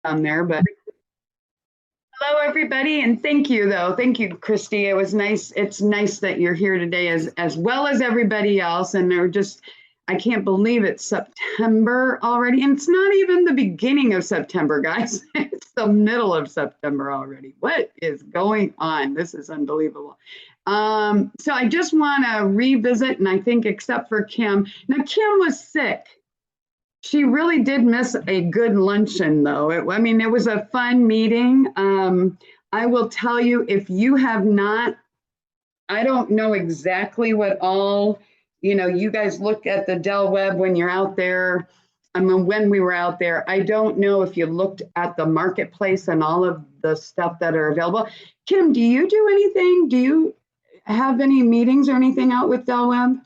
on there, but hello everybody, and thank you though. Thank you, Christy. It was nice. It's nice that you're here today as well as everybody else. And they're just I can't believe it's September already. And it's not even the beginning of September, guys. It's the middle of September already. What is going on? This is unbelievable. So I just want to revisit, and I think except for Kim. Now Kim was sick. She really did miss a good luncheon, though. I mean, it was a fun meeting. I will tell you, if you have not, I don't know exactly what all, you guys look at the Dell Web when you're out there. I mean, when we were out there, I don't know if you looked at the marketplace and all of the stuff that are available. Kim, do you do anything? Do you have any meetings or anything out with Dell Web?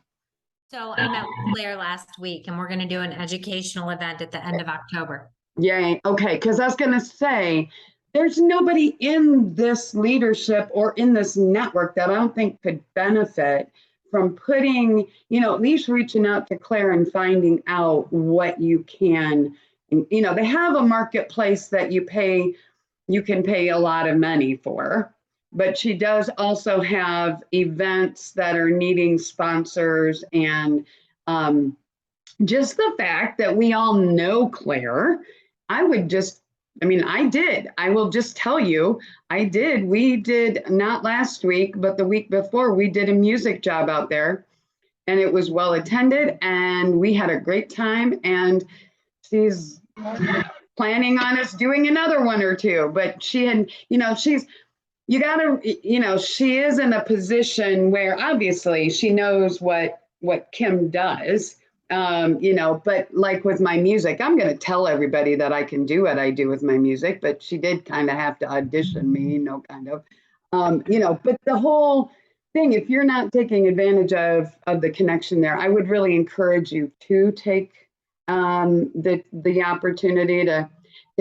So I met with Claire last week, and we're going to do an educational event at the end of October. Yay. Okay. Because I was going to say, there's nobody in this leadership or in this network that I don't think could benefit from putting, at least reaching out to Claire and finding out what you can. They have a marketplace that you can pay a lot of money for. But she does also have events that are needing sponsors, and just the fact that we all know Claire, I did. I will just tell you, I did. We did, not last week, but the week before, we did a music job out there, and it was well attended, and we had a great time, and she's planning on us doing another one or two, but she had, she is in a position where obviously she knows what Kim does, but like with my music, I'm going to tell everybody that I can do what I do with my music, but she did kind of have to audition me, but the whole thing, if you're not taking advantage of the connection there, I would really encourage you to take the opportunity to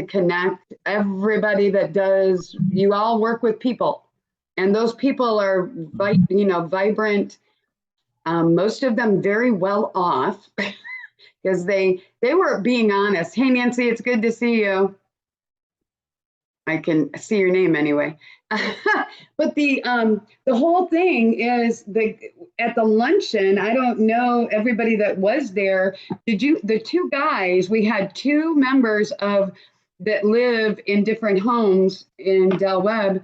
connect. Everybody that does, you all work with people, and those people are vibrant, most of them very well off because they were being honest. Hey Nancy, it's good to see you. I can see your name anyway. But the whole thing is at the luncheon, I don't know everybody that was there. The two guys, we had two members that live in different homes in Del Webb.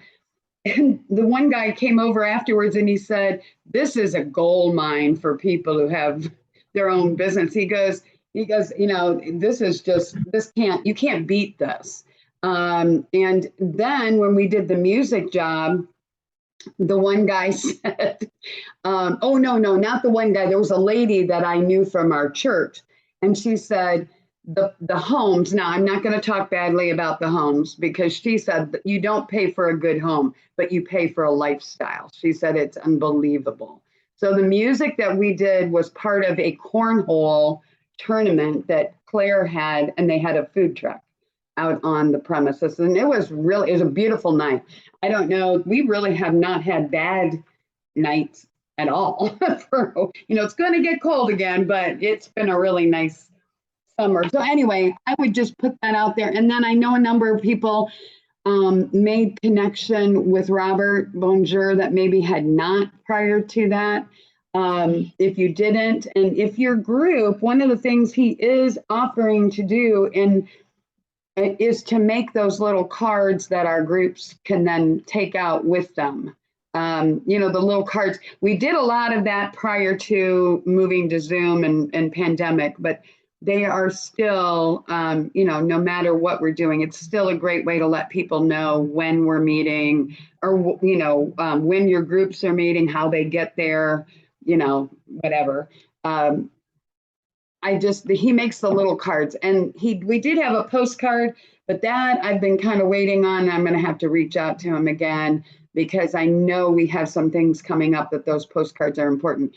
And the one guy came over afterwards and he said, this is a gold mine for people who have their own business. He goes, you can't beat this. And then when we did the music job, the one guy said, oh, no, not the one guy. There was a lady that I knew from our church. And she said, the homes, now I'm not going to talk badly about the homes, because she said that you don't pay for a good home, but you pay for a lifestyle. She said it's unbelievable. So the music that we did was part of a cornhole tournament that Claire had, and they had a food truck out on the premises. And it was a beautiful night. I don't know, we really have not had bad nights at all. It's going to get cold again, but it's been a really nice summer. So anyway, I would just put that out there. And then I know a number of people made connection with Robert Bonjour that maybe had not prior to that. If you didn't, and if your group, one of the things he is offering to do is to make those little cards that our groups can then take out with them. The little cards. We did a lot of that prior to moving to Zoom and pandemic, but they are still, no matter what we're doing, it's still a great way to let people know when we're meeting, or, when your groups are meeting, how they get there, whatever. He makes the little cards, and we did have a postcard, but that I've been kind of waiting on. I'm going to have to reach out to him again, because I know we have some things coming up that those postcards are important.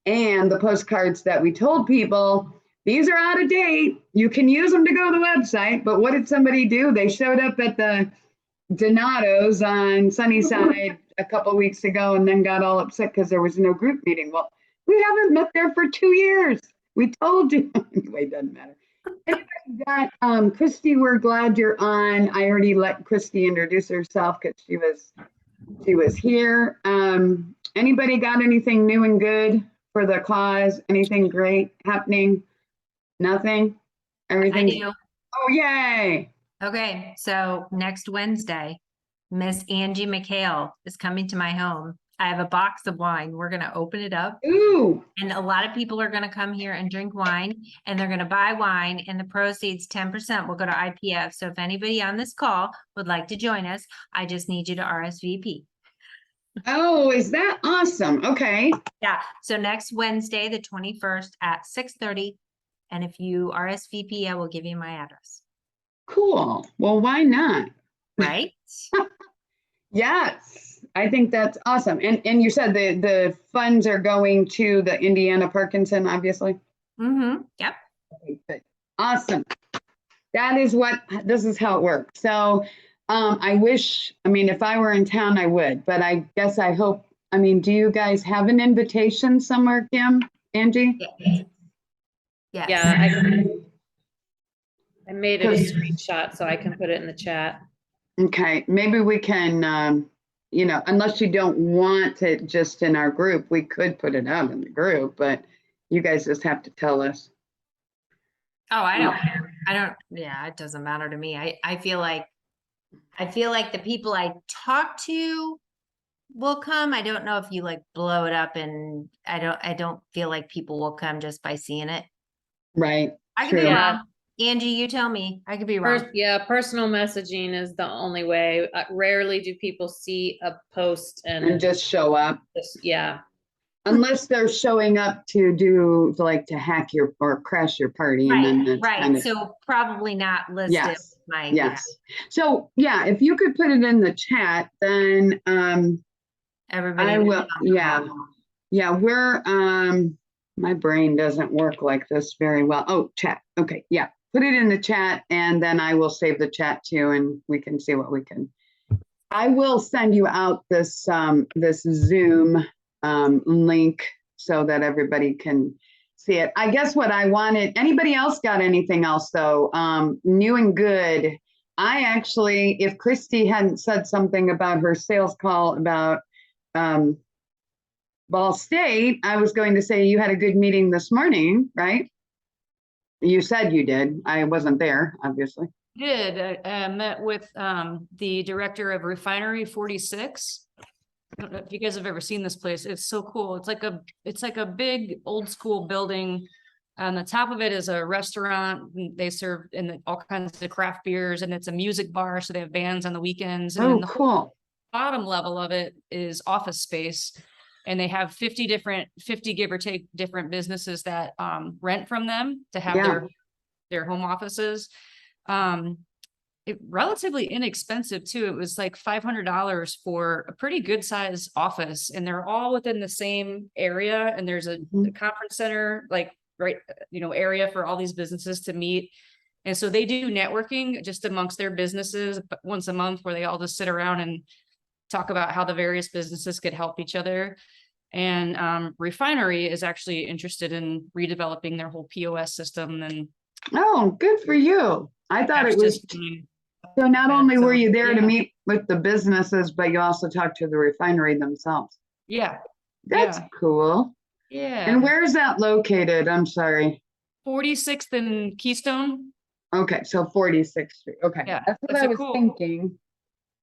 And the postcards that we told people, these are out of date. You can use them to go to the website, but what did somebody do? They showed up at the Donato's on Sunnyside a couple of weeks ago and then got all upset because there was no group meeting. Well, we haven't met there for 2 years. We told you. Anyway, it doesn't matter. That, Christy, we're glad you're on. I already let Christy introduce herself because she was here. Anybody got anything new and good for the cause? Anything great happening? Nothing? I Everything? do. Oh, yay. Okay, so next Wednesday, Miss Angie McHale is coming to my home. I have a box of wine. We're gonna open it up, Ooh, and a lot of people are gonna come here and drink wine, and they're gonna buy wine, and the proceeds, 10% will go to IPF. So if anybody on this call would like to join us, I just need you to RSVP. oh, is that awesome? Okay, Yeah, so next Wednesday, the 21st at 6:30, and if you RSVP, I will give you my address, cool. Well, why not? right? Yes, I think that's awesome. And you said the funds are going to the Indiana Parkinson, obviously. Mm-hmm, yep. Okay, good. Awesome. This is how it works. So I mean, if I were in town, I would, but I guess I hope, I mean, do you guys have an invitation somewhere, Kim, Angie? Yes. Yes. Yeah, I made it a Because- screenshot so I can put it in the chat. Okay, maybe we can, unless you don't want it just in our group, we could put it out in the group, but you guys just have to tell us. Oh, I don't care. Yeah, it doesn't matter to me. I feel like the people I talk to will come. I don't know if you like blow it up, and I don't feel like people will come just by seeing it. Right, I could be true. wrong. Angie, you tell me. I could be wrong. Personal messaging is the only way. Rarely do people see a post And and just show up, yeah. unless they're showing up to hack your, or crash your party, and then that's kind Right. of. So probably not listed. Yes, My yes. So, yeah, if you could put it in the chat, then, everybody. I knows will, about the yeah. law. Yeah, my brain doesn't work like this very well. Oh, chat. Okay, yeah. Put it in the chat and then I will save the chat too and we can see what we can. I will send you out this this Zoom link so that everybody can see it. I guess what I wanted, anybody else got anything else though? New and good. I actually, if Christy hadn't said something about her sales call about Ball State, I was going to say you had a good meeting this morning, right? You said you did. I wasn't there, obviously. Did. I met with the director of Refinery 46. I don't know if you guys have ever seen this place. It's so cool. It's like a big old school building. On the top of it is a restaurant. They serve all kinds of craft beers, and it's a music bar. So they have bands on the weekends. And Oh, then the cool. bottom level of it is office space. And they have 50 give or take different businesses that rent from them to have Yeah. their home offices. Relatively inexpensive too. It was like $500 for a pretty good size office, and they're all within the same area. And there's a conference center, like area for all these businesses to meet. And so they do networking just amongst their businesses once a month, where they all just sit around and talk about how the various businesses could help each other. And Refinery is actually interested in redeveloping their whole POS system. And Oh, good for you. I thought it was, so not only were you there to meet with the businesses, but you also talked to the refinery themselves. Yeah. That's cool. Yeah. And where is that located? I'm sorry. 46th and Keystone. Okay, so 46th Street. Okay, Yeah, that's what it's I a was cool- thinking.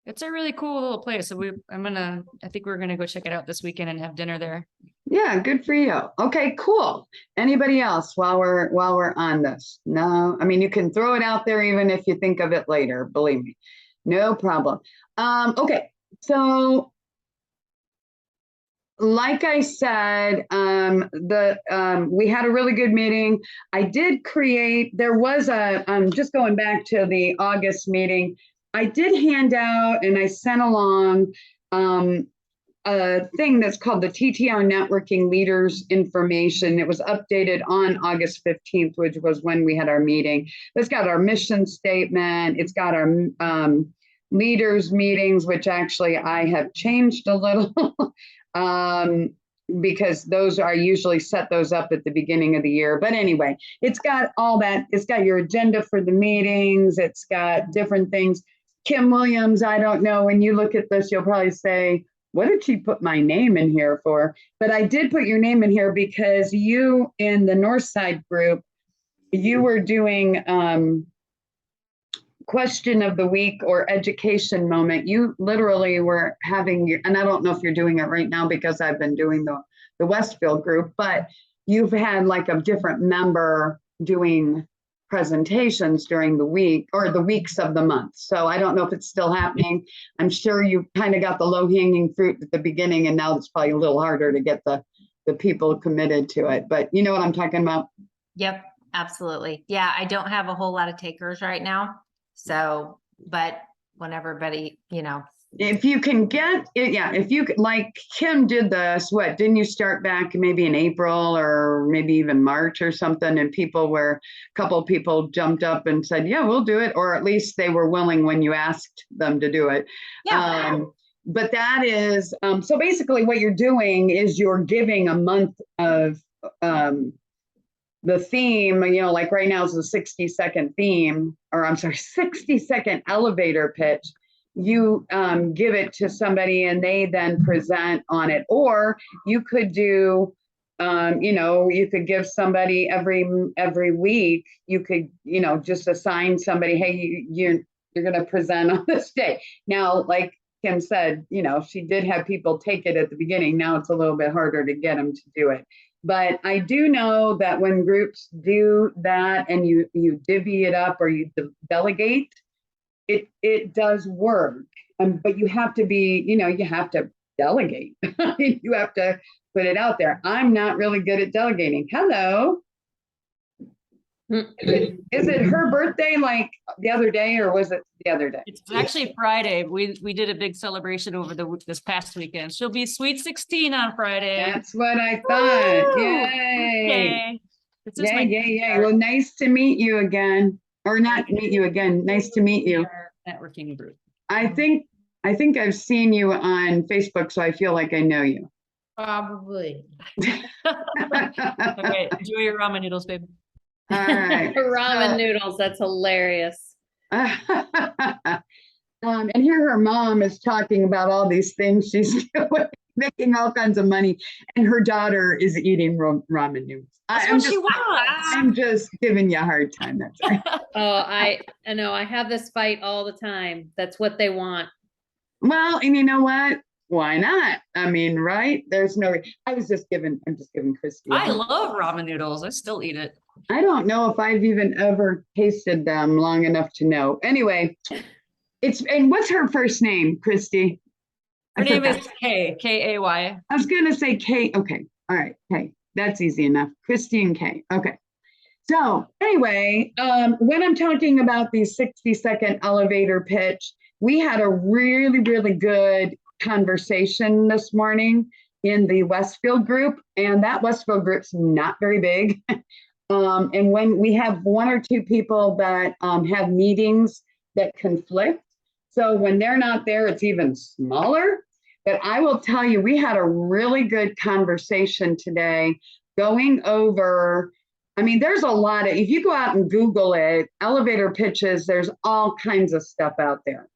It's a really cool little place. So I think we're gonna go check it out this weekend and have dinner there. Yeah, good for you. Okay, cool. Anybody else while we're on this? No, I mean, you can throw it out there even if you think of it later, believe me. No problem. Okay, so like I said, we had a really good meeting. I did create, there was just going back to the August meeting, I did hand out and I sent along a thing that's called the TTR Networking Leaders Information. It was updated on August 15th, which was when we had our meeting. It's got our mission statement. It's got our leaders meetings, which actually I have changed a little. because those are usually set those up at the beginning of the year. But anyway, it's got all that. It's got your agenda for the meetings. It's got different things. Kim Williams, I don't know. When you look at this, you'll probably say, what did she put my name in here for? But I did put your name in here because you in the Northside group, you were doing question of the week or education moment. You literally were having your, and I don't know if you're doing it right now because I've been doing the Westfield group, but you've had like a different member doing presentations during the week or the weeks of the month. So I don't know if it's still happening. I'm sure you kind of got the low hanging fruit at the beginning, and now it's probably a little harder to get the people committed to it. But you know what I'm talking about? Yep, absolutely. Yeah, I don't have a whole lot of takers right now. So, but when everybody, If you can get it, yeah, if you like Kim did this, what, didn't you start back maybe in April or maybe even March or something? And a couple of people jumped up and said, yeah, we'll do it. Or at least they were willing when you asked them to do it. yeah, But that is, so basically what you're doing is you're giving a month of the theme, like right now is the 60-second theme, or I'm sorry, 60-second elevator pitch. You give it to somebody and they then present on it. Or you could do, you could give somebody every week, you could, just assign somebody, hey, you're going to present on this day. Now, like Kim said, she did have people take it at the beginning. Now it's a little bit harder to get them to do it. But I do know that when groups do that and you divvy it up or you delegate, it does work. But you have to be, you have to delegate. You have to put it out there. I'm not really good at delegating. Hello. Is it her birthday like the other day, or was it the other day? It's actually Friday. We did a big celebration over this past weekend. She'll be sweet 16 on Friday. That's what I thought. Woo! Yay. This is Yay. Well, nice to meet you again. Or not meet you again. Nice to meet you. Networking group. I think I've seen you on Facebook, so I feel like I know you. probably. Okay, enjoy your ramen noodles, babe. All right. Ramen noodles, that's hilarious. And here her mom is talking about all these things she's doing, making all kinds of money, and her daughter is eating ramen noodles. I'm just giving you a hard time. That's right. Oh, I know, I have this fight all the time. That's what they want. Well, and you know what? Why not? I mean, right? There's no. I'm just giving Christy. I love ramen noodles. I still eat it. I don't know if I've even ever tasted them long enough to know. Anyway, and what's her first name, Christy? Her name is Kay, K-A-Y. I was gonna say Kay. Okay, all right, Kay. That's easy enough. Christy and Kay. Okay. So anyway, when I'm talking about the 60-second elevator pitch, we had a really, really good conversation this morning in the Westfield group, and that Westfield group's not very big. And when we have one or two people that have meetings that conflict, so when they're not there, it's even smaller. But I will tell you, we had a really good conversation today going over, I mean, there's a lot of, if you go out and Google it, elevator pitches, there's all kinds of stuff out there.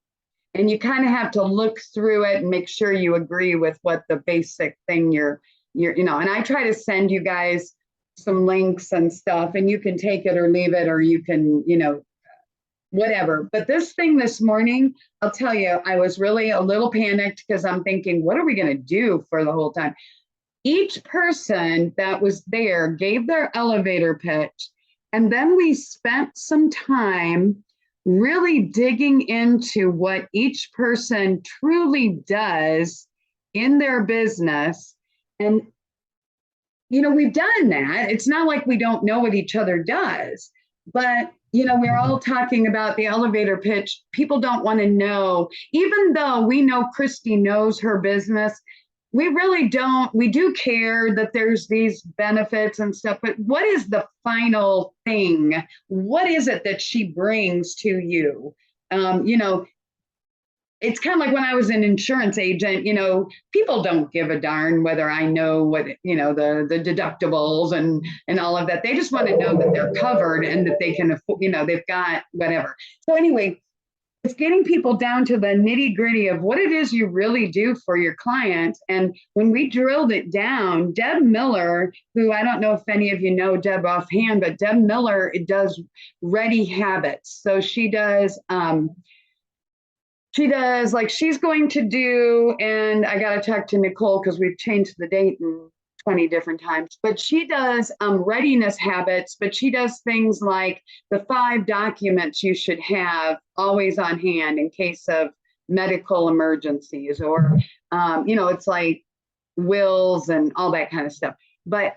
And you kind of have to look through it and make sure you agree with what the basic thing you're, and I try to send you guys some links and stuff, and you can take it or leave it, or you can, whatever. But this thing this morning, I'll tell you, I was really a little panicked because I'm thinking, what are we going to do for the whole time? Each person that was there gave their elevator pitch, and then we spent some time really digging into what each person truly does in their business. And, we've done that. It's not like we don't know what each other does, but, we're all talking about the elevator pitch. People don't want to know, even though we know Christy knows her business, we really don't. We do care that there's these benefits and stuff, but what is the final thing? What is it that she brings to you? it's kind of like when I was an insurance agent, people don't give a darn whether I know what, the deductibles and all of that. They just want to know that they're covered and that they can afford, they've got whatever. So anyway, it's getting people down to the nitty gritty of what it is you really do for your clients. And when we drilled it down, Deb Miller, who I don't know if any of you know Deb offhand, but Deb Miller does Ready Habits. So she does like she's going to do, and I got to talk to Nicole because we've changed the date 20 different times, but she does readiness habits, but she does things like the 5 documents you should have always on hand in case of medical emergencies, or, it's like wills and all that kind of stuff. But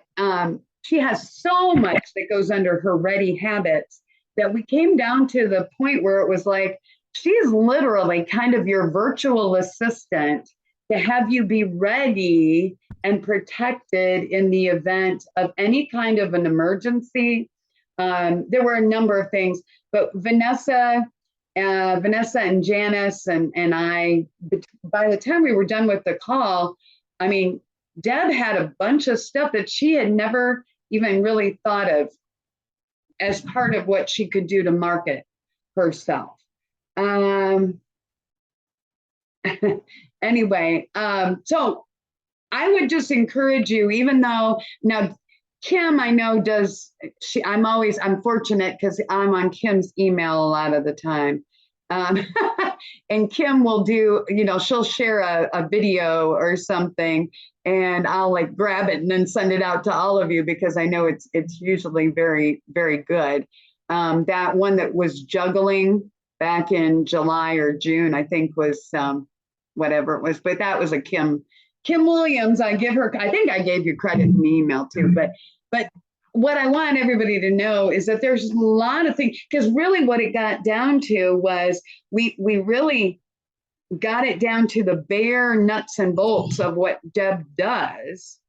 she has so much that goes under her Ready Habits that we came down to the point where it was like, she's literally kind of your virtual assistant to have you be ready and protected in the event of any kind of an emergency. There were a number of things, but Vanessa and Janice and I, by the time we were done with the call, I mean, Deb had a bunch of stuff that she had never even really thought of as part of what she could do to market herself. Anyway, so I would just encourage you, even though now Kim, I know I'm fortunate because I'm on Kim's email a lot of the time. And Kim will do, she'll share a video or something and I'll like grab it and then send it out to all of you because I know it's usually very, very good. That one that was juggling back in July or June, I think was whatever it was, but that was a Kim Williams. I think I gave you credit in the email too, but what I want everybody to know is that there's a lot of things, because really what it got down to was we really got it down to the bare nuts and bolts of what Deb does.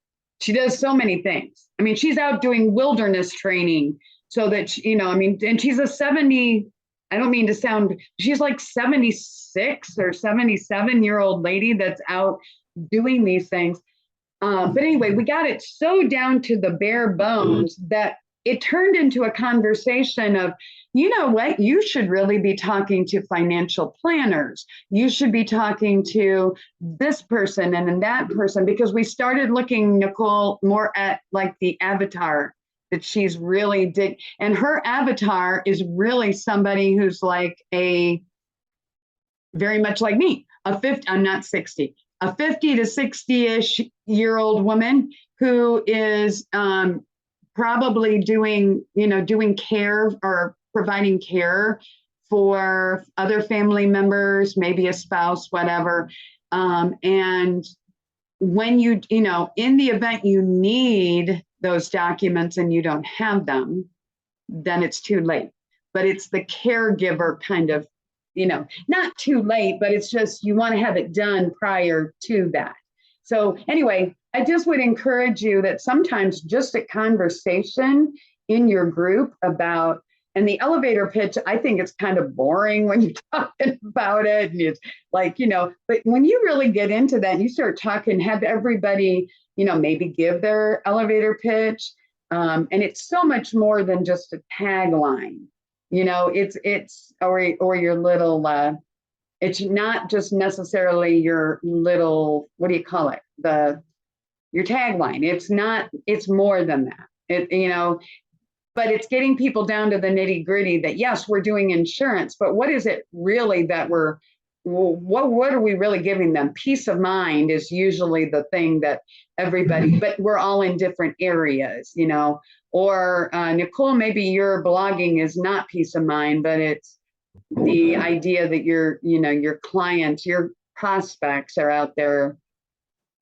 She does so many things. I mean, she's out doing wilderness training so that, and she's a 70, I don't mean to sound, she's like 76 or 77-year-old lady that's out doing these things. But anyway, we got it so down to the bare bones that it turned into a conversation of, you know what, you should really be talking to financial planners. You should be talking to this person and that person, because we started looking, Nicole, more at like the avatar that she's really did. And her avatar is really somebody who's like very much like me, I'm not 60, a 50 to 60-ish year old woman who is probably doing care or providing care for other family members, maybe a spouse, whatever. And when in the event you need those documents and you don't have them, then it's too late. But it's the caregiver kind of, not too late, but it's just, you want to have it done prior to that. So anyway, I just would encourage you that sometimes just a conversation in your group about, and the elevator pitch, I think it's kind of boring when you're talking about it. And it's like, but when you really get into that and you start talking, have everybody, maybe give their elevator pitch. And it's so much more than just a tagline. It's or your little, it's not just necessarily your little, what do you call it? Your tagline. It's more than that. But it's getting people down to the nitty gritty that yes, we're doing insurance, but what is it really that what are we really giving them? Peace of mind is usually the thing that everybody, but we're all in different areas, or Nicole, maybe your blogging is not peace of mind, but it's the idea that your clients, your prospects are out there,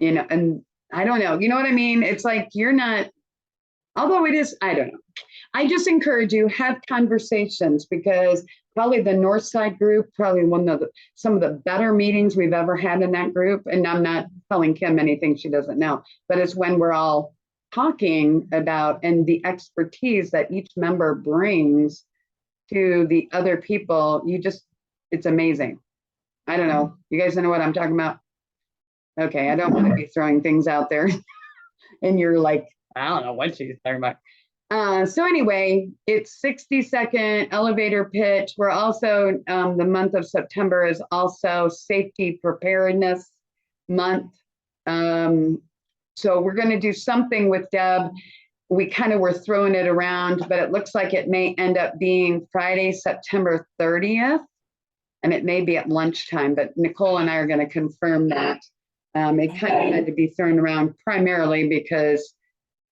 and I don't know, you know what I mean? It's like, you're not, although it is, I don't know. I just encourage you, have conversations, because probably the Northside group, probably some of the better meetings we've ever had in that group. And I'm not telling Kim anything she doesn't know, but it's when we're all talking about, and the expertise that each member brings to the other people, it's amazing. I don't know. You guys know what I'm talking about? Okay, I don't want to be throwing things out there. And you're like, I don't know what she's talking about. So anyway, it's 60-second elevator pitch. We're also, the month of September is also safety preparedness month. So we're going to do something with Deb. We kind of were throwing it around, but it looks like it may end up being Friday, September 30th. And it may be at lunchtime, but Nicole and I are going to confirm that. It kind of had to be thrown around primarily because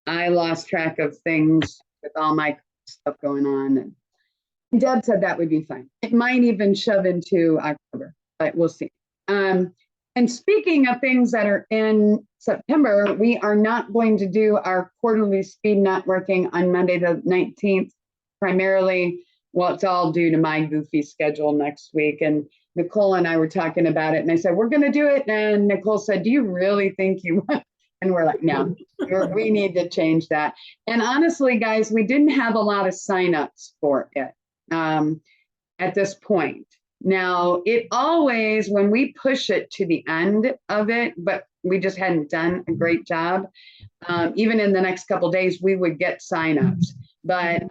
I lost track of things with all my stuff going on. And Deb said that would be fine. It might even shove into October, but we'll see. And speaking of things that are in September, we are not going to do our quarterly speed networking on Monday the 19th, primarily. Well, it's all due to my goofy schedule next week. And Nicole and I were talking about it, and I said, we're going to do it. And Nicole said, do you really think you want? And we're like, no, we need to change that. And honestly, guys, we didn't have a lot of signups for it at this point. Now, it always, when we push it to the end of it, but we just hadn't done a great job. Even in the next couple of days, we would get signups, but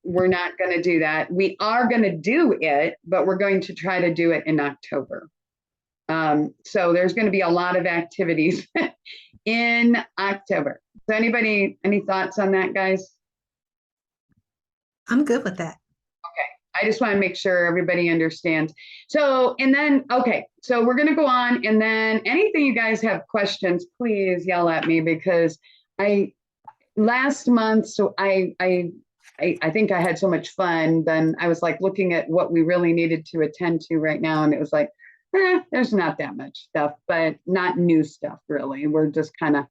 we're not going to do that. We are going to do it, but we're going to try to do it in October. So there's going to be a lot of activities in October. So anybody, any thoughts on that, guys? I'm good with that. I just want to make sure everybody understands. So, and then, okay, so we're going to go on, and then anything you guys have questions, please yell at me, because last month, so I think I had so much fun. Then I was like looking at what we really needed to attend to right now. And it was like, there's not that much stuff, but not new stuff really. We're just kind of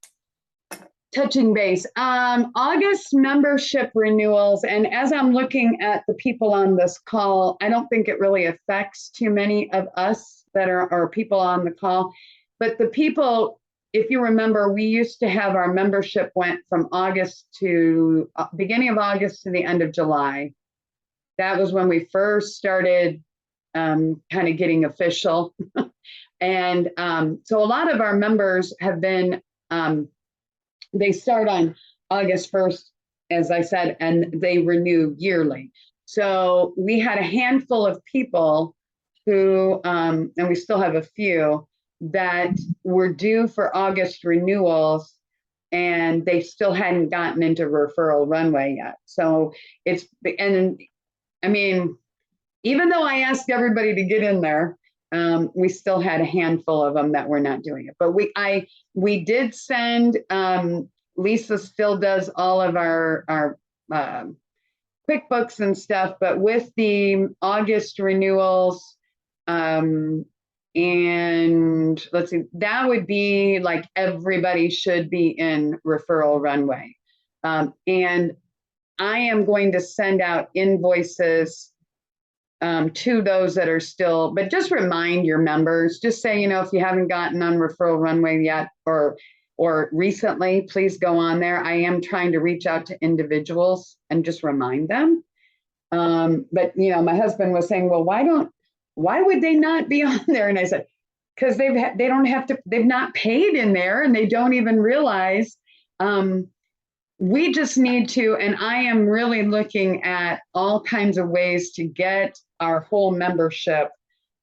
touching base. August membership renewals. And as I'm looking at the people on this call, I don't think it really affects too many of us that are people on the call, but the people, if you remember, we used to have our membership went from August to beginning of August to the end of July. That was when we first started kind of getting official. And so a lot of our members have been, they start on August 1st, as I said, and they renew yearly. So we had a handful of people who, and we still have a few, that were due for August renewals, and they still hadn't gotten into referral runway yet. So it's, and I mean, even though I asked everybody to get in there, we still had a handful of them that were not doing it. But we did send, Lisa still does all of our QuickBooks and stuff, but with the August renewals, and let's see, that would be like everybody should be in referral runway. And I am going to send out invoices to those that are still, but just remind your members, just say, if you haven't gotten on referral runway yet or recently, please go on there. I am trying to reach out to individuals and just remind them. But my husband was saying, well, why would they not be on there? And I said, because they've not paid in there, and they don't even realize. We just need to, and I am really looking at all kinds of ways to get our whole membership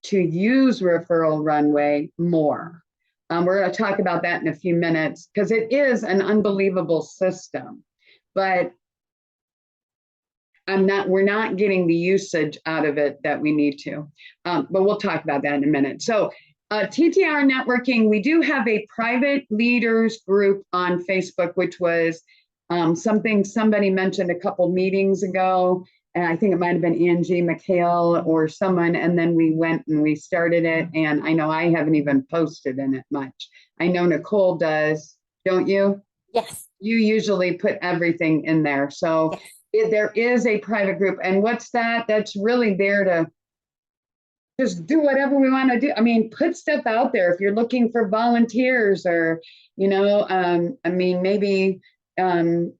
to use referral runway more. We're going to talk about that in a few minutes, because it is an unbelievable system, but we're not getting the usage out of it that we need to. But we'll talk about that in a minute. So TTR networking, we do have a private leaders group on Facebook, which was something somebody mentioned a couple meetings ago, and I think it might have been Angie McHale or someone, and then we went and we started it, and I know I haven't even posted in it much. I know Nicole does, don't you? Yes. You usually put everything in there. So Yes. there is a private group, and what's that? That's really there to just do whatever we want to do. I mean, put stuff out there if you're looking for volunteers, or, I mean, maybe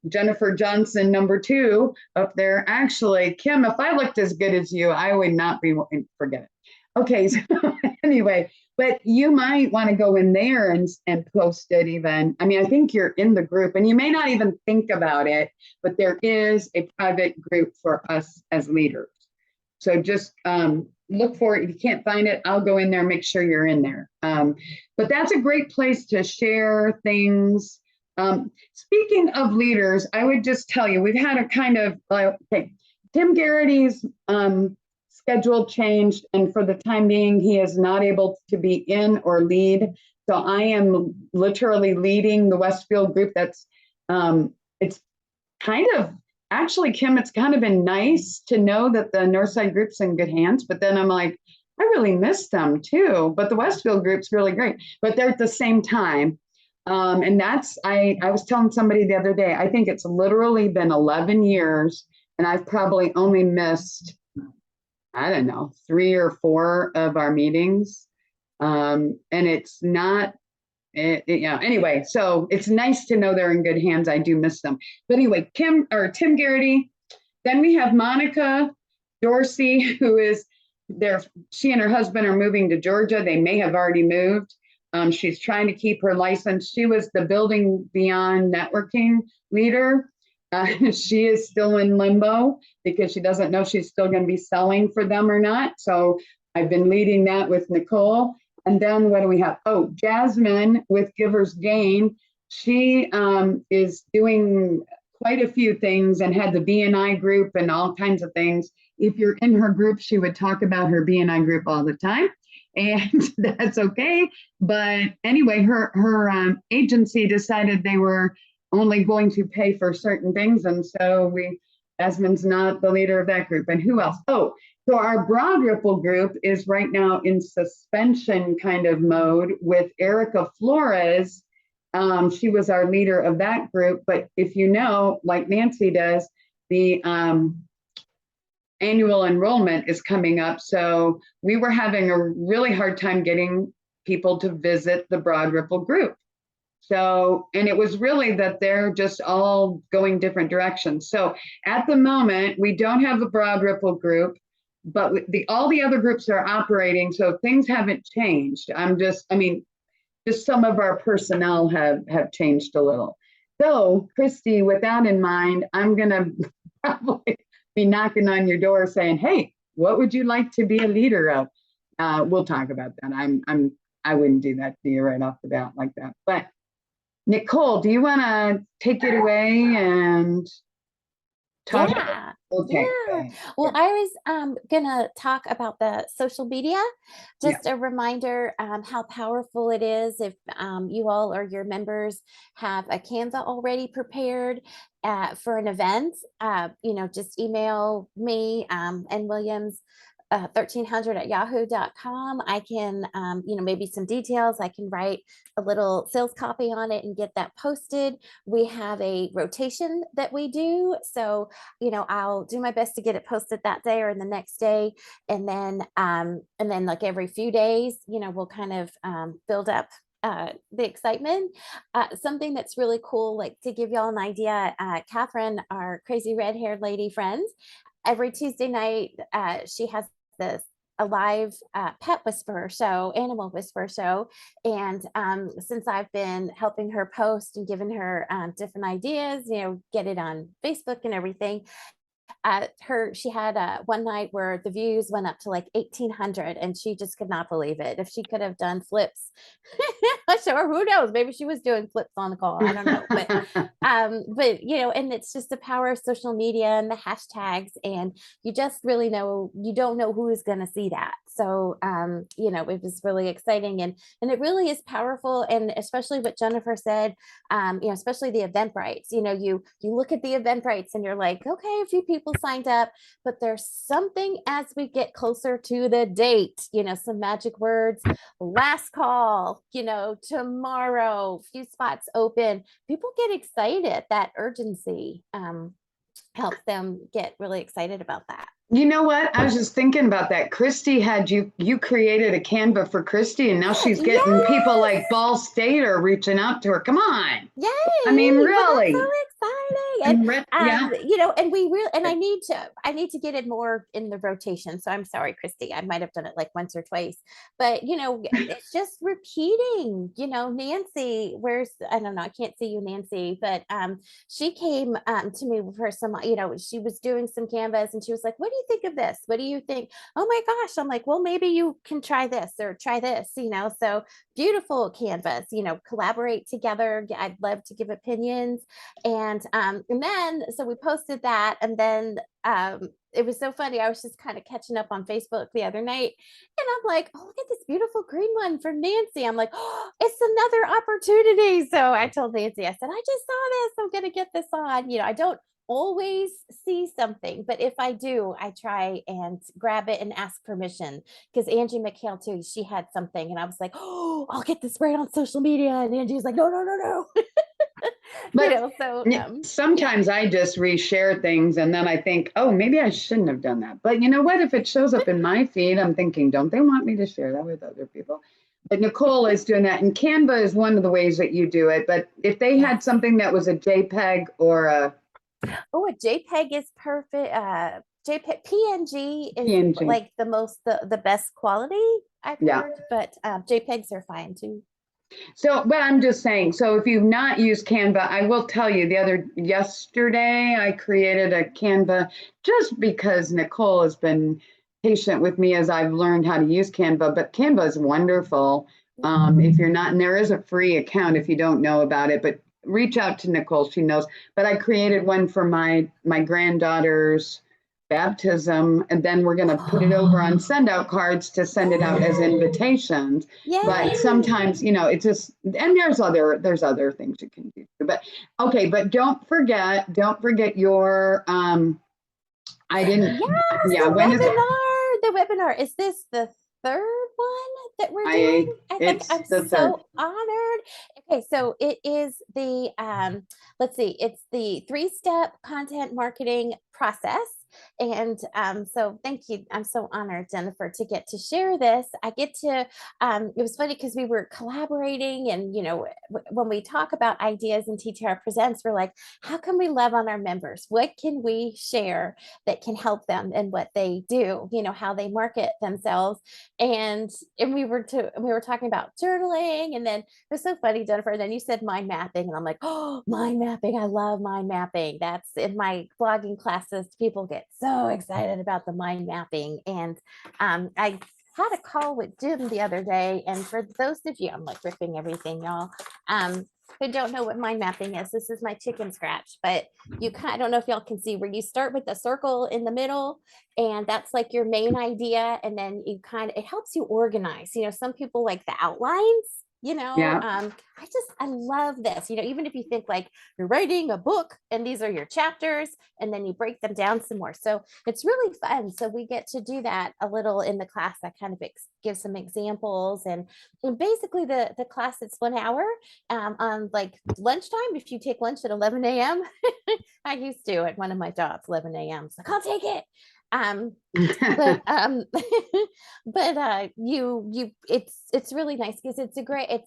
Jennifer Johnson, #2 up there. Actually, Kim, if I looked as good as you, I would not be, forget it. Okay, so Anyway, but you might want to go in there and post it even. I mean, I think you're in the group and you may not even think about it, but there is a private group for us as leaders. So just look for it. If you can't find it, I'll go in there and make sure you're in there. But that's a great place to share things. Speaking of leaders, I would just tell you, we've had a kind of, okay, Tim Garrity's schedule changed, and for the time being, he is not able to be in or lead. So I am literally leading the Westfield group. That's, it's kind of, actually, Kim, it's kind of been nice to know that the Northside group's in good hands, but then I'm like, I really miss them too. But the Westfield group's really great, but they're at the same time. And that's, I was telling somebody the other day, I think it's literally been 11 years and I've probably only missed, I don't know, 3 or 4 of our meetings. And it's not, anyway, so it's nice to know they're in good hands. I do miss them. But anyway, Tim Garrity. Then we have Monica Dorsey, who is there. She and her husband are moving to Georgia. They may have already moved. She's trying to keep her license. She was the Building Beyond networking leader. She is still in limbo because she doesn't know she's still going to be selling for them or not. So I've been leading that with Nicole. And then what do we have? Oh, Jasmine with Givers Gain. She is doing quite a few things and had the BNI group and all kinds of things. If you're in her group, she would talk about her BNI group all the time. And that's okay. But anyway, her agency decided they were only going to pay for certain things. And so Jasmine's not the leader of that group. And who else? Oh, so our Broad Ripple group is right now in suspension kind of mode with Erica Flores. She was our leader of that group. But if you know, like Nancy does, the annual enrollment is coming up. So we were having a really hard time getting people to visit the Broad Ripple group. So, and it was really that they're just all going different directions. So at the moment, we don't have a Broad Ripple group, but all the other groups are operating. So things haven't changed. Just some of our personnel have changed a little. So Christy, with that in mind, I'm going to probably be knocking on your door saying, hey, what would you like to be a leader of? We'll talk about that. I wouldn't do that to you right off the bat like that. But Nicole, do you want to take it away and talk? Yeah. Okay. Yeah. Well, I was gonna talk about the social media. Just a reminder how powerful it is if you all or your members have a Canva already prepared for an event. Just email me and Williams 1300@yahoo.com. I can, maybe some details. I can write a little sales copy on it and get that posted. We have a rotation that we do. So, I'll do my best to get it posted that day or the next day. And then like every few days, we'll kind of build up the excitement. Something that's really cool, like to give y'all an idea, Catherine, our crazy red-haired lady friends, every Tuesday night, she has a live pet whisperer show, animal whisperer show. And since I've been helping her post and giving her different ideas, get it on Facebook and everything, she had one night where the views went up to like 1,800 and she just could not believe it. If she could have done flips, sure, who knows, maybe she was doing flips on the call, I don't know. But and it's just the power of social media and the hashtags, and you just really you don't know who is going to see that. So it was really exciting, and it really is powerful. And especially what Jennifer said, especially the Eventbrite. You look at the Eventbrites and you're like, okay, a few people signed up, but there's something as we get closer to the date, some magic words, last call, tomorrow, few spots open. People get excited. That urgency helps them get really excited about that. You know what? I was just thinking about that. Christy had you created a Canva for Christy, and now she's getting people like Ball State are reaching out to her. Come on. Yay. I mean, really. Well, that's so morning. Yeah. You know, and we really, and I need to get it more in the rotation. So I'm sorry, Christy, I might have done it like once or twice, but you know, it's just repeating, you know. Nancy, I don't know, I can't see you, Nancy, but she came to me for some, you know, she was doing some Canvas and she was like, what do you think of this? What do you think? Oh my gosh. I'm like, well, maybe you can try this or try this, you know. So beautiful Canvas, you know, collaborate together. I'd love to give opinions. And then so we posted that, and then it was so funny. I was just kind of catching up on Facebook the other night, and I'm like, oh, look at this beautiful green one from Nancy. I'm like, oh, it's another opportunity. So I told Nancy, I said, I just saw this. I'm gonna get this on. You know, I don't always see something, but if I do, I try and grab it and ask permission. Because Angie McHale too, she had something, and I was like, oh, I'll get this right on social media. And Angie's like, no, no, no, no. But You know, so sometimes I just reshare things and then I think, oh, maybe I shouldn't have done that. But you know what? If it shows up in my feed, I'm thinking, don't they want me to share that with other people? But Nicole is doing that. And Canva is one of the ways that you do it. But if they had something that was a JPEG or a JPEG is perfect. JPEG, PNG is PNG. like the best quality I've heard, but JPEGs are fine too. So, but I'm just saying, so if you've not used Canva, I will tell you yesterday I created a Canva just because Nicole has been patient with me as I've learned how to use Canva, but Canva is wonderful. If you're not, and there is a free account if you don't know about it, but reach out to Nicole, she knows. But I created one for my granddaughter's baptism, and then we're going to put it over on send out cards to send it out as invitations. But sometimes, you know, it's just, and there's other things you can do. But okay, but don't forget your I didn't the webinar. Is this the third one that we're doing? I think I'm so honored. Okay, so it is the let's see, it's the 3-step content marketing process. And so thank you. I'm so honored, Jennifer, to get to share this. I get to, it was funny because we were collaborating, and, you know, when we talk about ideas in TTR Presents, we're like, how can we love on our members? What can we share that can help them in what they do, you know, how they market themselves? And we were talking about journaling, and then it was so funny, Jennifer. And then you said mind mapping, and I'm like, oh, mind mapping. I love mind mapping. That's in my blogging classes. People get so excited about the mind mapping. And I had a call with Jim the other day, and for those of you, I'm like ripping everything, y'all, who don't know what mind mapping is, this is my chicken scratch, but I don't know if y'all can see where you start with the circle in the middle, and that's like your main idea, and then it helps you organize. You know, some people like the outlines, you know. I love this, you know, even if you think like you're writing a book and these are your chapters, and then you break them down some more. So it's really fun. So we get to do that a little in the class. I kind of give some examples, and basically the class, it's 1 hour on like lunchtime. If you take lunch at 11 a.m. I used to at one of my jobs, 11 a.m. It's like, I'll take it. But it's really nice because it's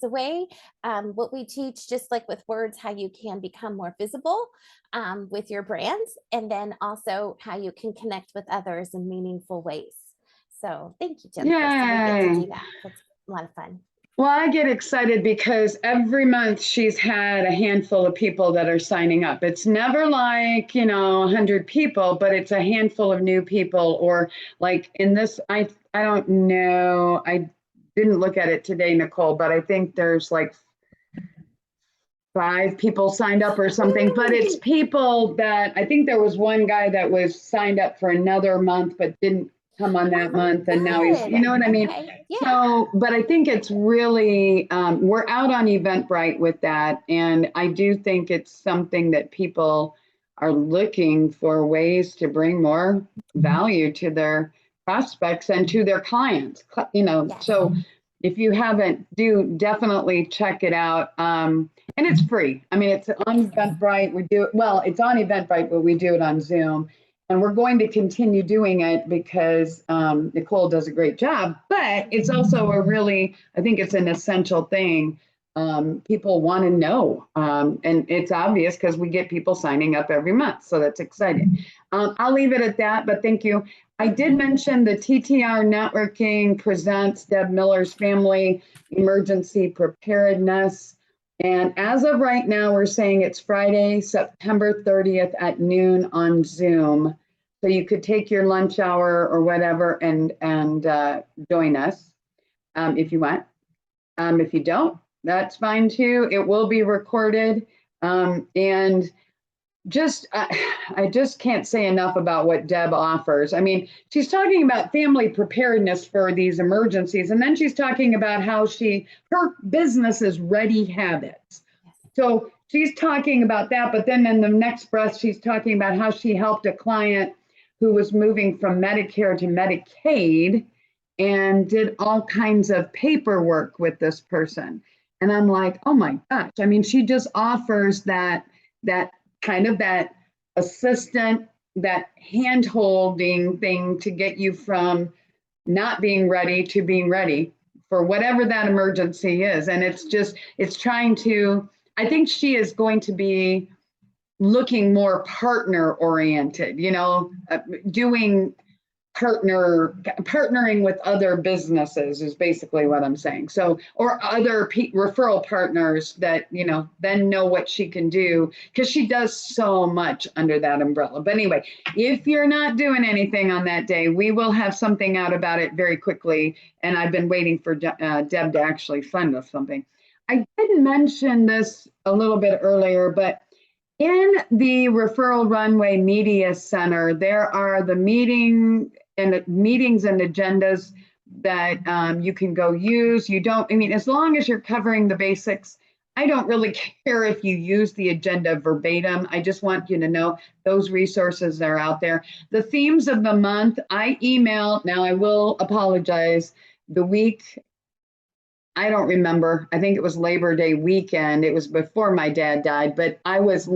a way, what we teach, just like with words, how you can become more visible with your brands, and then also how you can connect with others in meaningful ways. So thank you, Jennifer. So we get to do that. That's a lot of fun. Well, I get excited because every month she's had a handful of people that are signing up. It's never like, you know, 100 people, but it's a handful of new people. Or like in this, I don't know. I didn't look at it today, Nicole, but I think there's like 5 people signed up or something. But it's people that, I think there was one guy that was signed up for another month, but didn't come on that month, and now he's, you know what I mean? Okay. Yeah. So, but I think it's really, we're out on Eventbrite with that, and I do think it's something that people are looking for ways to bring more value to their prospects and to their clients, you know. Yes. So if you haven't, definitely check it out. And it's free. I mean, it's on Eventbrite. It's on Eventbrite, but we do it on Zoom. And we're going to continue doing it because Nicole does a great job, but it's also I think it's an essential thing people want to know. And it's obvious because we get people signing up every month. So that's exciting. I'll leave it at that, but thank you. I did mention the TTR Networking presents Deb Miller's Family Emergency Preparedness. And as of right now, we're saying it's Friday, September 30th at noon on Zoom. So you could take your lunch hour or whatever and join us if you want. If you don't, that's fine too. It will be recorded. And just, I just can't say enough about what Deb offers. I mean, she's talking about family preparedness for these emergencies. And then she's talking about how her business is Ready Habits. So she's talking about that, but then in the next breath, she's talking about how she helped a client who was moving from Medicare to Medicaid and did all kinds of paperwork with this person. And I'm like, oh my gosh. I mean, she just offers that kind of that assistant, that hand-holding thing to get you from not being ready to being ready for whatever that emergency is. And it's trying to, I think she is going to be looking more partner oriented, doing partnering with other businesses is basically what I'm saying. So, or other referral partners that, then know what she can do, because she does so much under that umbrella. But anyway, if you're not doing anything on that day, we will have something out about it very quickly. And I've been waiting for Deb to actually fund us something. I did mention this a little bit earlier, but in the Referral Runway Media Center, there are the meetings and agendas that you can go use. As long as you're covering the basics, I don't really care if you use the agenda verbatim. I just want you to know those resources are out there. The themes of the month, I emailed, now I will apologize, the week, I don't remember. I think it was Labor Day weekend. It was before my dad died, but I was so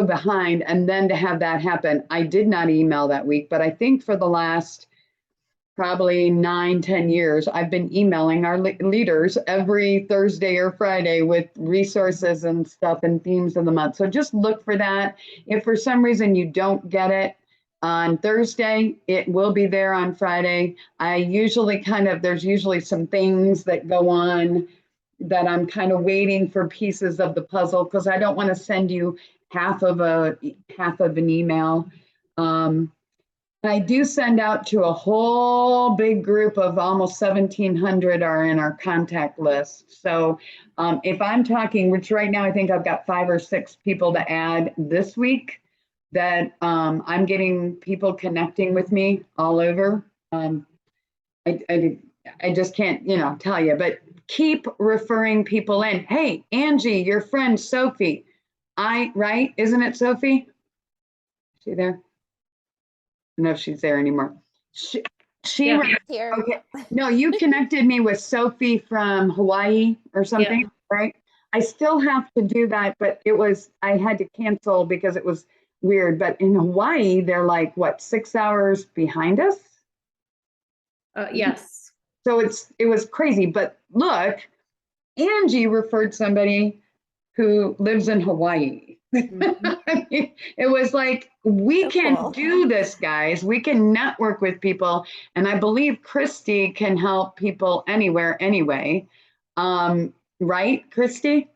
behind. And then to have that happen, I did not email that week, but I think for the last probably 9-10 years, I've been emailing our leaders every Thursday or Friday with resources and stuff and themes of the month. So just look for that. If for some reason you don't get it on Thursday, it will be there on Friday. There's usually some things that go on that I'm kind of waiting for pieces of the puzzle, because I don't want to send you half of an email. I do send out to a whole big group of almost 1,700 are in our contact list. So if I'm talking, which right now I think I've got 5 or 6 people to add this week, that I'm getting people connecting with me all over. I just can't, tell you, but keep referring people in. Hey, Angie, your friend Sophie, right? Isn't it Sophie? Is she there? I don't know if she's there anymore. She Yeah. Here. Okay. No, you connected me with Sophie from Hawaii or something, right? I still have to do that, but I had to cancel because it was weird. But in Hawaii, they're like, what, 6 hours behind us? Yes. So it was crazy. But look, Angie referred somebody who lives in Hawaii. I mean, it was like, we So can cool. do this, guys. We can network with people. And I believe Christy can help people anywhere anyway. Right, Christy?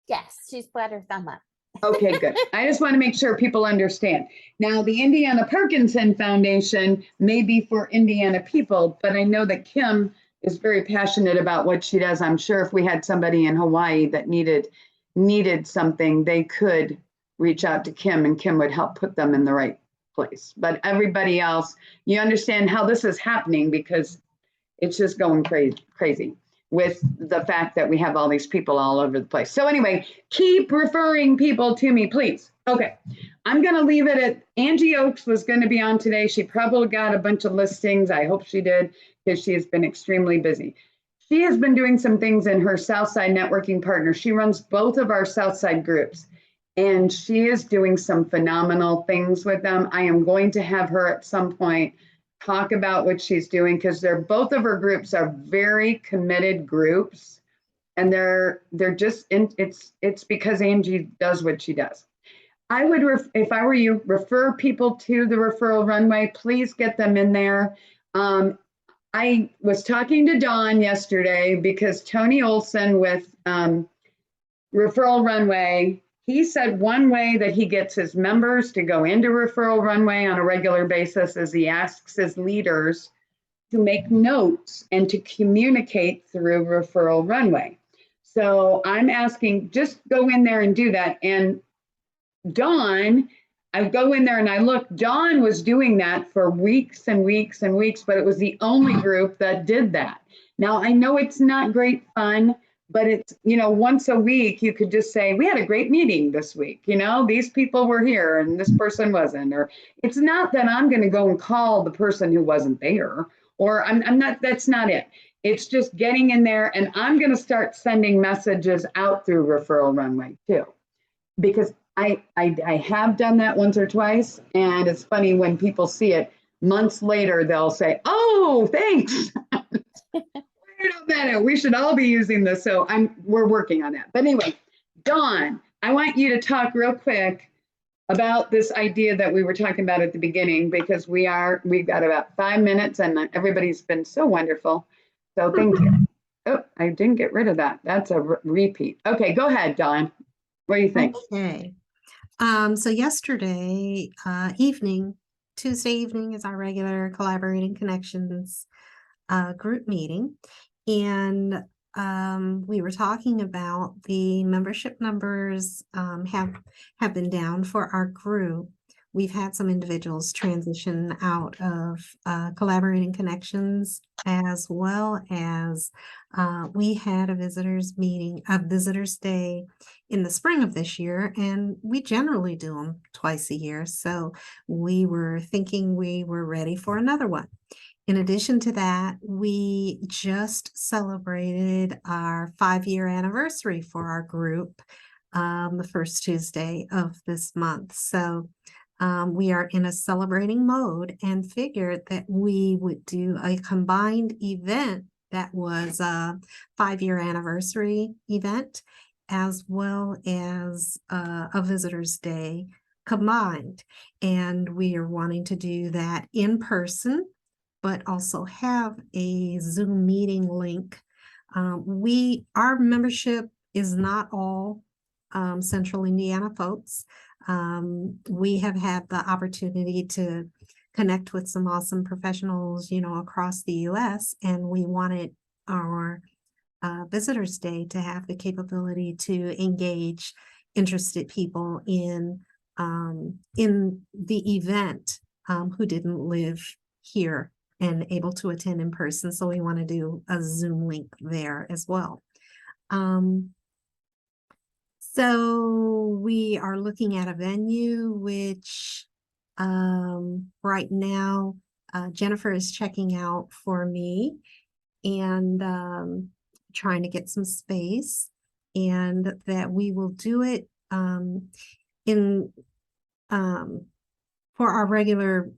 Yes, she's put her thumb up. Okay, good. I just want to make sure people understand. Now, the Indiana Parkinson Foundation may be for Indiana people, but I know that Kim is very passionate about what she does. I'm sure if we had somebody in Hawaii that needed something, they could reach out to Kim and Kim would help put them in the right place. But everybody else, you understand how this is happening, because it's just going crazy with the fact that we have all these people all over the place. So anyway, keep referring people to me, please. Okay, I'm going to leave it at Angie Oakes was going to be on today. She probably got a bunch of listings. I hope she did, because she has been extremely busy. She has been doing some things in her Southside Networking Partner. She runs both of our Southside groups, and she is doing some phenomenal things with them. I am going to have her at some point talk about what she's doing because both of her groups are very committed groups, and they're just it's because Angie does what she does. I would, if I were you, refer people to the referral runway. Please get them in there. I was talking to Dawn yesterday because Tony Olson with Referral Runway, he said one way that he gets his members to go into Referral Runway on a regular basis is he asks his leaders to make notes and to communicate through Referral Runway. So I'm asking, just go in there and do that. And Dawn, I go in there and I look, Dawn was doing that for weeks and weeks and weeks, but it was the only group that did that. Now, I know it's not great fun, but it's, once a week, you could just say, we had a great meeting this week. These people were here and this person wasn't. Or it's not that I'm going to go and call the person who wasn't there, or I'm not, that's not it. It's just getting in there, and I'm going to start sending messages out through Referral Runway too, because I have done that once or twice, and it's funny when people see it months later, they'll say, "Oh, thanks." Wait a minute, we should all be using this. So we're working on that. But anyway, Dawn, I want you to talk real quick about this idea that we were talking about at the beginning, because we've got about 5 minutes, and everybody's been so wonderful. So thank you. Oh, I didn't get rid of that. That's a repeat. Okay, go ahead, Dawn. What do you think? Okay. So yesterday evening, Tuesday evening is our regular Collaborating Connections group meeting. And we were talking about the membership numbers have been down for our group. We've had some individuals transition out of Collaborating Connections, as well as we had a visitors day in the spring of this year, and we generally do them twice a year. So we were thinking we were ready for another one. In addition to that, we just celebrated our 5-year anniversary for our group the first Tuesday of this month. So we are in a celebrating mode and figured that we would do a combined event that was a 5-year anniversary event, as well as a visitors day combined. And we are wanting to do that in person, but also have a Zoom meeting link. Our membership is not all Central Indiana folks. We have had the opportunity to connect with some awesome professionals, across the US, and we wanted our Visitors Day to have the capability to engage interested people in the event who didn't live here and able to attend in person. So we want to do a Zoom link there as well. So we are looking at a venue, which right now Jennifer is checking out for me and trying to get some space, and that we will do it for our regular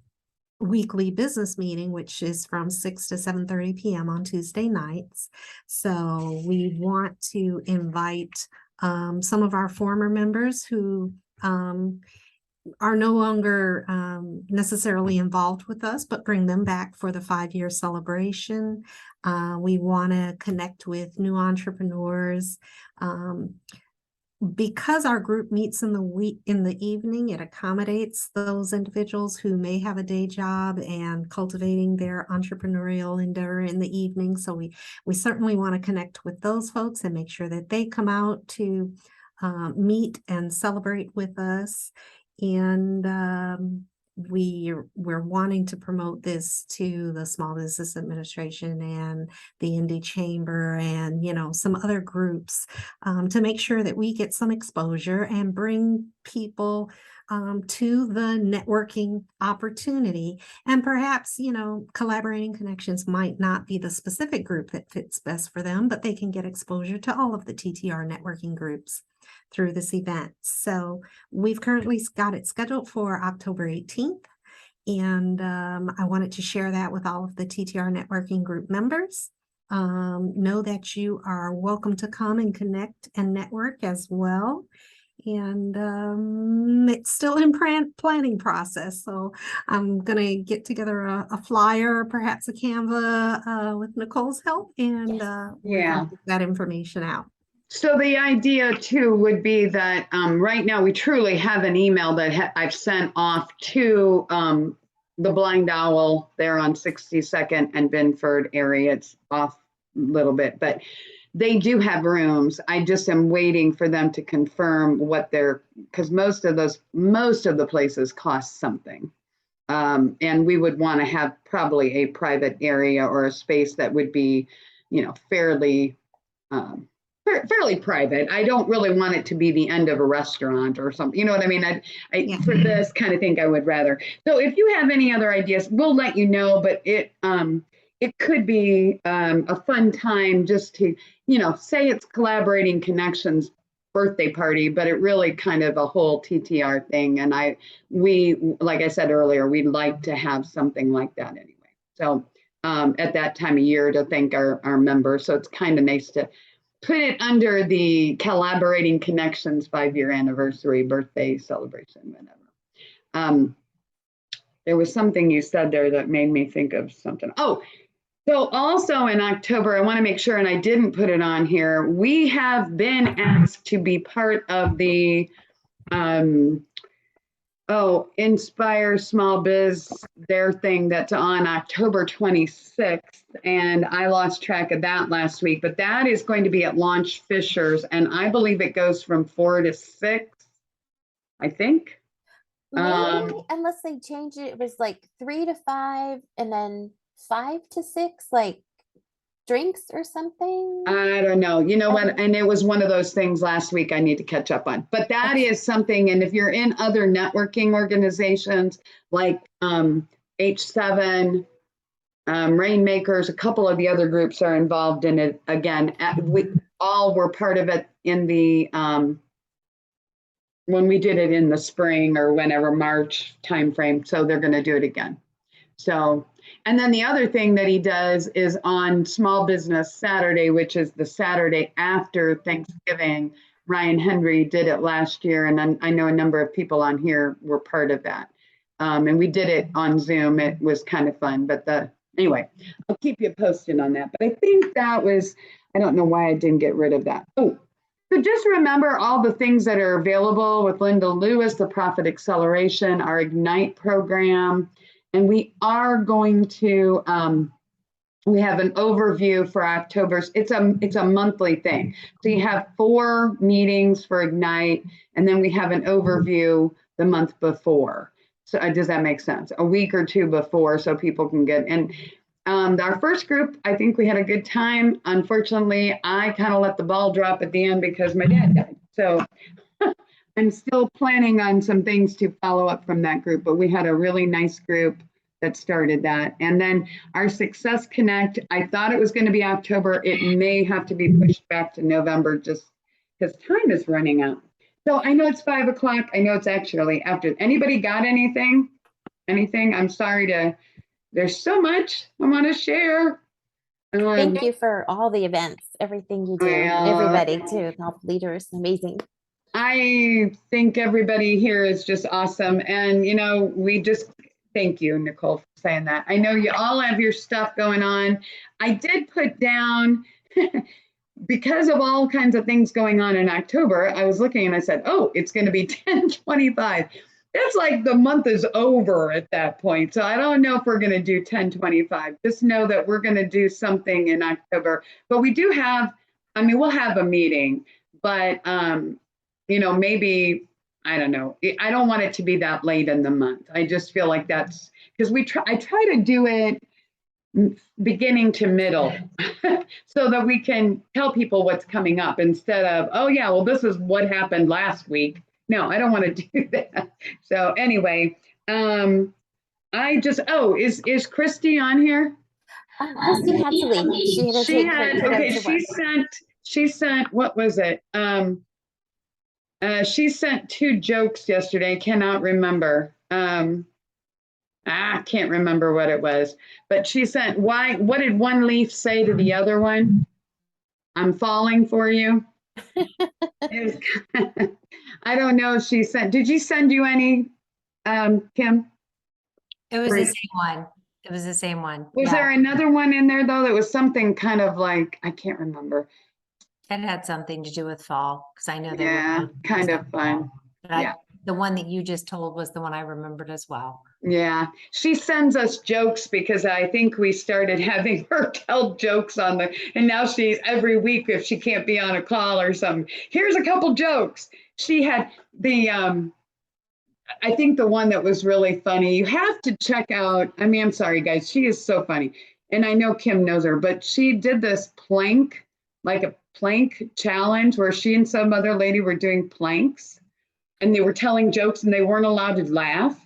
weekly business meeting, which is from 6 to 7:30 p.m. on Tuesday nights. So we want to invite some of our former members who are no longer necessarily involved with us, but bring them back for the 5-year celebration. We want to connect with new entrepreneurs. Because our group meets in the evening, it accommodates those individuals who may have a day job and cultivating their entrepreneurial endeavor in the evening. So we certainly want to connect with those folks and make sure that they come out to meet and celebrate with us. And we're wanting to promote this to the Small Business Administration and the Indy Chamber and some other groups to make sure that we get some exposure and bring people to the networking opportunity. And perhaps Collaborating Connections might not be the specific group that fits best for them, but they can get exposure to all of the TTR networking groups through this event. So we've currently got it scheduled for October 18th. And I wanted to share that with all of the TTR networking group members. Know that you are welcome to come and connect and network as well. And it's still in planning process. So I'm going to get together a flyer, perhaps a Canva with Nicole's help, and we're Yeah. going to get that information out. So the idea too would be that right now we truly have an email that I've sent off to the Blind Owl there on 62nd and Binford area. It's off a little bit, but they do have rooms. I just am waiting for them to confirm what they're, because most of the places cost something. And we would want to have probably a private area or a space that would be, fairly private. I don't really want it to be the end of a restaurant or something. You know what I mean? Yeah. For this kind of thing, I would rather. So if you have any other ideas, we'll let you know. But it could be a fun time just to, say it's Collaborating Connections birthday party, but it really kind of a whole TTR thing. And we, like I said earlier, we'd like to have something like that anyway. So at that time of year to thank our members. So it's kind of nice to put it under the Collaborating Connections 5-year anniversary birthday celebration, whatever. There was something you said there that made me think of something. Oh, so also in October, I want to make sure, and I didn't put it on here, we have been asked to be part of the Inspire Small Biz, their thing that's on October 26th. And I lost track of that last week, but that is going to be at Launch Fishers. And I believe it goes from 4 to 6, I think. Maybe, unless they change it, it was like 3 to 5 and then 5 to 6, like drinks or something. I don't know. You know what? And it was one of those things last week I need to catch up on. But that is something. And if you're in other networking organizations like H7, Rainmakers, a couple of the other groups are involved in it. Again, we all were part of it in the when we did it in the spring or whenever, March timeframe. So they're going to do it again. So, and then the other thing that he does is on Small Business Saturday, which is the Saturday after Thanksgiving. Ryan Henry did it last year, and I know a number of people on here were part of that. And we did it on Zoom. It was kind of fun, but anyway, I'll keep you posted on that. But I think that was, I don't know why I didn't get rid of that. Oh, so just remember all the things that are available with Linda Lewis, the Profit Acceleration, our Ignite program. And we are going to, we have an overview for October's, it's a monthly thing. So you have 4 meetings for Ignite, and then we have an overview the month before. So does that make sense? A week or 2 before, so people can get, and our first group, I think we had a good time. Unfortunately, I kind of let the ball drop at the end because my dad died. So I'm still planning on some things to follow up from that group, but we had a really nice group that started that. And then our Success Connect, I thought it was going to be October. It may have to be pushed back to November just because time is running out. So I know it's 5 o'clock. I know it's actually after. Anybody got anything? I'm sorry there's so much I want to share. Thank you for all the events, everything you do, everybody too, all the leaders, amazing. I think everybody here is just awesome. And, we just thank you, Nicole, for saying that. I know you all have your stuff going on. I did put down, because of all kinds of things going on in October, I was looking and I said, oh, it's going to be 10/25. It's like the month is over at that point. So I don't know if we're going to do 10/25. Just know that we're going to do something in October. But we do have, we'll have a meeting, but maybe, I don't know. I don't want it to be that late in the month. I just feel like that's because I try to do it beginning to middle so that we can tell people what's coming up instead of, oh yeah, well, this is what happened last week. No, I don't want to do that. So anyway, is Christy on here? Christy had to leave. She sent, what was it? She sent 2 jokes yesterday. Cannot remember. I can't remember what it was, but she sent, what did one leaf say to the other one? I'm falling for you. It was, I don't know if she sent, did you send you any, Kim? It was the Right. same one. It was the same one. Was Yeah. there another one in there though that was something kind of like, I can't remember. It had something to do with fall, because I know they were. Yeah, both kind of fall. fun. But Yeah. the one that you just told was the one I remembered as well. Yeah, she sends us jokes because I think we started having her tell jokes on the, and now she's every week if she can't be on a call or something. Here's a couple jokes. She had the, I think the one that was really funny, you have to check out, I mean, I'm sorry guys, she is so funny. And I know Kim knows her, but she did this plank, like a plank challenge where she and some other lady were doing planks and they were telling jokes and they weren't allowed to laugh.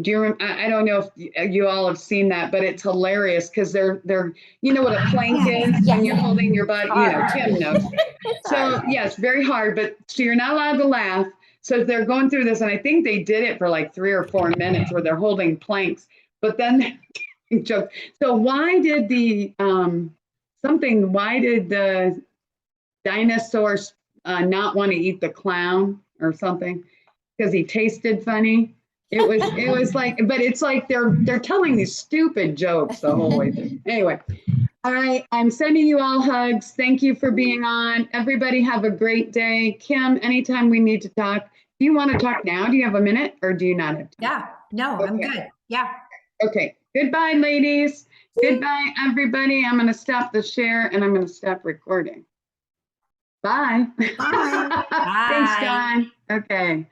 Do you? I don't know if you all have seen that, but it's hilarious because they're you know what a plank Yes, is yes. when you're holding your body. You know, Hard. Tim knows. It's So hard. yes, very hard, but so you're not allowed to laugh. So they're going through this, and I think they did it for like 3 or 4 minutes where they're holding planks, but then they're joke. So why did the something? Why did the dinosaurs not want to eat the clown or something? Because he tasted funny. It was like, but it's like they're telling these stupid jokes the whole way through. Anyway, all right, I'm sending you all hugs. Thank you for being on. Everybody have a great day. Kim, anytime we need to talk, do you want to talk now? Do you have a minute or do you not have time? Yeah, no, I'm Okay. good. Yeah. Okay, goodbye, ladies. Goodbye, everybody. I'm going to stop the share and I'm going to stop recording. Bye. Bye. Thanks, Bye. John. Okay.